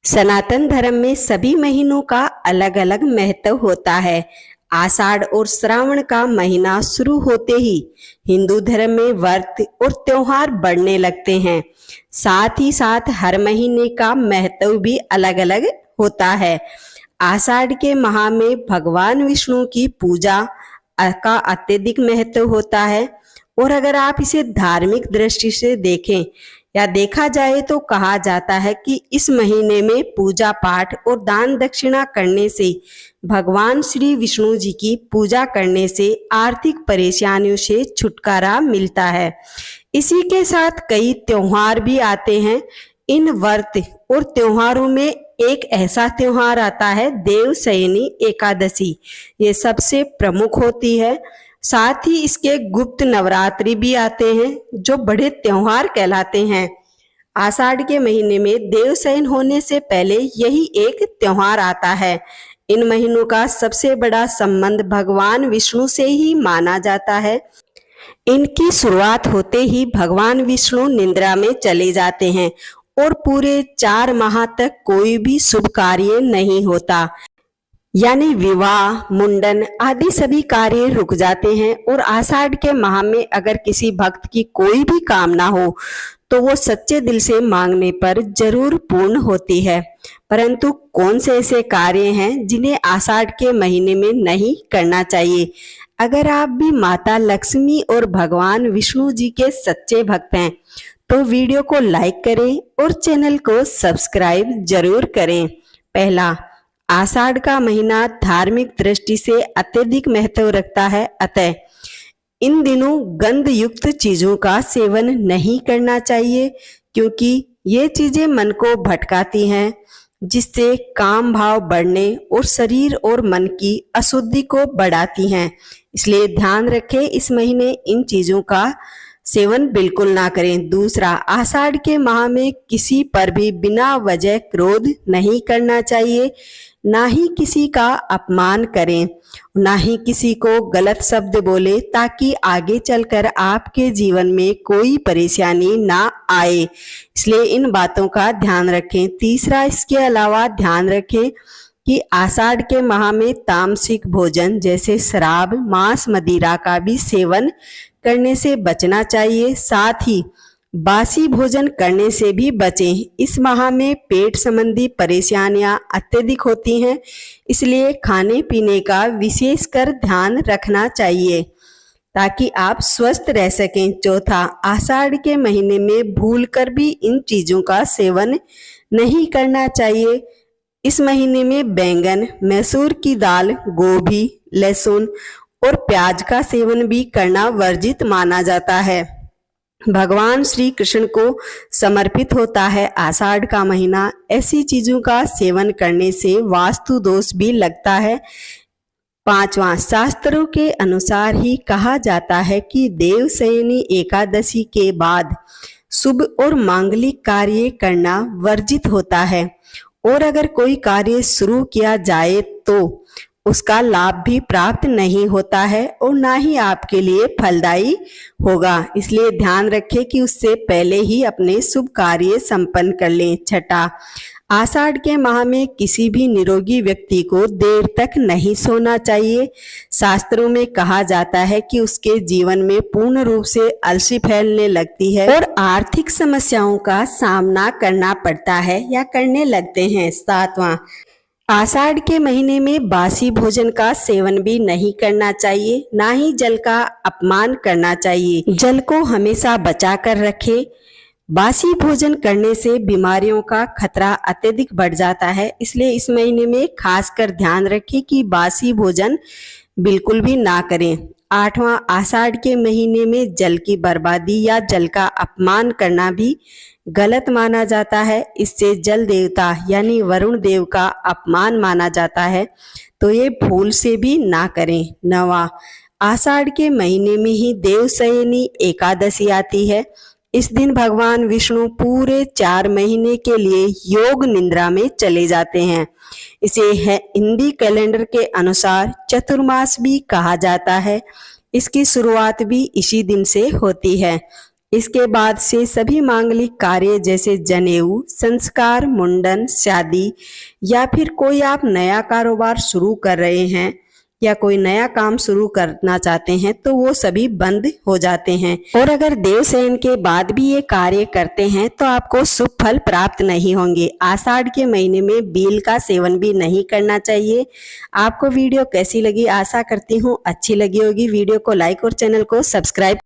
सनातन धर्म में सभी महीनों का अलग अलग महत्व होता है। आषाढ़ और श्रावण का महीना शुरू होते ही हिंदू धर्म में व्रत और त्योहार बढ़ने लगते हैं। साथ ही साथ हर महीने का महत्व भी अलग अलग होता है। आषाढ़ के माह में भगवान विष्णु की पूजा का अत्यधिक महत्व होता है। और अगर आप इसे धार्मिक दृष्टि से देखें या देखा जाए तो कहा जाता है कि इस महीने में पूजा पाठ और दान दक्षिणा करने से, भगवान श्री विष्णु जी की पूजा करने से आर्थिक परेशानियों से छुटकारा मिलता है। इसी के साथ कई त्योहार भी आते हैं। इन व्रत और त्योहारों में एक ऐसा त्योहार आता है देवशयनी एकादशी। ये सबसे प्रमुख होती है। साथ ही इसके गुप्त नवरात्रि भी आते हैं जो बड़े त्योहार कहलाते हैं। आषाढ़ के महीने में देवशयन होने से पहले यही एक त्योहार आता है। इन महीनों का सबसे बड़ा संबंध भगवान विष्णु से ही माना जाता है। इनकी शुरुआत होते ही भगवान विष्णु निद्रा में चले जाते हैं और पूरे 4 माह तक कोई भी शुभ कार्य नहीं होता, यानी विवाह, मुंडन आदि सभी कार्य रुक जाते हैं। और आषाढ़ के माह में अगर किसी भक्त की कोई भी कामना हो तो वो सच्चे दिल से मांगने पर जरूर पूर्ण होती है। परंतु कौन से ऐसे कार्य हैं जिन्हें आषाढ़ के महीने में नहीं करना चाहिए? अगर आप भी माता लक्ष्मी और भगवान विष्णु जी के सच्चे भक्त हैं तो वीडियो को लाइक करें और चैनल को सब्सक्राइब जरूर करें। पहला, आषाढ़ का महीना धार्मिक दृष्टि से अत्यधिक महत्व रखता है, अतः इन दिनों गंध युक्त चीजों का सेवन नहीं करना चाहिए, क्योंकि ये चीजें मन को भटकाती हैं, जिससे काम भाव बढ़ने और शरीर और मन की अशुद्धि को बढ़ाती हैं। इसलिए ध्यान रखें, इस महीने इन चीजों का सेवन बिल्कुल ना करें। दूसरा, आषाढ़ के माह में किसी पर भी बिना वजह क्रोध नहीं करना चाहिए, ना ही किसी का अपमान करें, ना ही किसी को गलत शब्द बोले, ताकि आगे चलकर आपके जीवन में कोई परेशानी ना आए। इसलिए इन बातों का ध्यान रखें। तीसरा, इसके अलावा ध्यान रखें कि आषाढ़ के माह में तामसिक भोजन जैसे शराब, मांस, मदिरा का भी सेवन करने से बचना चाहिए। साथ ही बासी भोजन करने से भी बचें। इस माह में पेट संबंधी परेशानियां अत्यधिक होती हैं, इसलिए खाने पीने का विशेषकर ध्यान रखना चाहिए ताकि आप स्वस्थ रह सकें। चौथा, आषाढ़ के महीने में भूलकर भी इन चीजों का सेवन नहीं करना चाहिए। इस महीने में बैंगन, मैसूर की दाल, गोभी, लहसुन और प्याज का सेवन भी करना वर्जित माना जाता है। भगवान श्री कृष्ण को समर्पित होता है आषाढ़ का महीना। ऐसी चीजों का सेवन करने से वास्तु दोष भी लगता है। पांचवा, शास्त्रों के अनुसार ही कहा जाता है कि देवशयनी एकादशी के बाद शुभ और मांगलिक कार्य करना वर्जित होता है, और अगर कोई कार्य शुरू किया जाए तो उसका लाभ भी प्राप्त नहीं होता है और ना ही आपके लिए फलदायी होगा। इसलिए ध्यान रखें कि उससे पहले ही अपने शुभ कार्य संपन्न कर लें। छठा, आषाढ़ के माह में किसी भी निरोगी व्यक्ति को देर तक नहीं सोना चाहिए। शास्त्रों में कहा जाता है कि उसके जीवन में पूर्ण रूप से अलसी फैलने लगती है और आर्थिक समस्याओं का सामना करना पड़ता है या करने लगते हैं। सातवां, आषाढ़ के महीने में बासी भोजन का सेवन भी नहीं करना चाहिए, ना ही जल का अपमान करना चाहिए। जल को हमेशा बचा कर रखें। बासी भोजन करने से बीमारियों का खतरा अत्यधिक बढ़ जाता है, इसलिए इस महीने में खासकर ध्यान रखें कि बासी भोजन बिल्कुल भी ना करें। आठवां, आषाढ़ के महीने में जल की बर्बादी या जल का अपमान करना भी गलत माना जाता है। इससे जल देवता यानी वरुण देव का अपमान माना जाता है, तो ये भूल से भी ना करें। नवा, आषाढ़ के महीने में ही देवशयनी एकादशी आती है। इस दिन भगवान विष्णु पूरे 4 महीने के लिए योग निद्रा में चले जाते हैं। इसे हिंदी कैलेंडर के अनुसार चतुर्मास भी कहा जाता है। इसकी शुरुआत भी इसी दिन से होती है। इसके बाद से सभी मांगलिक कार्य जैसे जनेऊ, संस्कार, मुंडन, शादी या फिर कोई आप नया कारोबार शुरू कर रहे हैं या कोई नया काम शुरू करना चाहते हैं तो वो सभी बंद हो जाते हैं। और अगर देवशयन के बाद भी ये कार्य करते हैं तो आपको शुभ फल प्राप्त नहीं होंगे। आषाढ़ के महीने में बेल का सेवन भी नहीं करना चाहिए। आपको वीडियो कैसी लगी, आशा करती हूँ अच्छी लगी होगी। वीडियो को लाइक और चैनल को सब्सक्राइब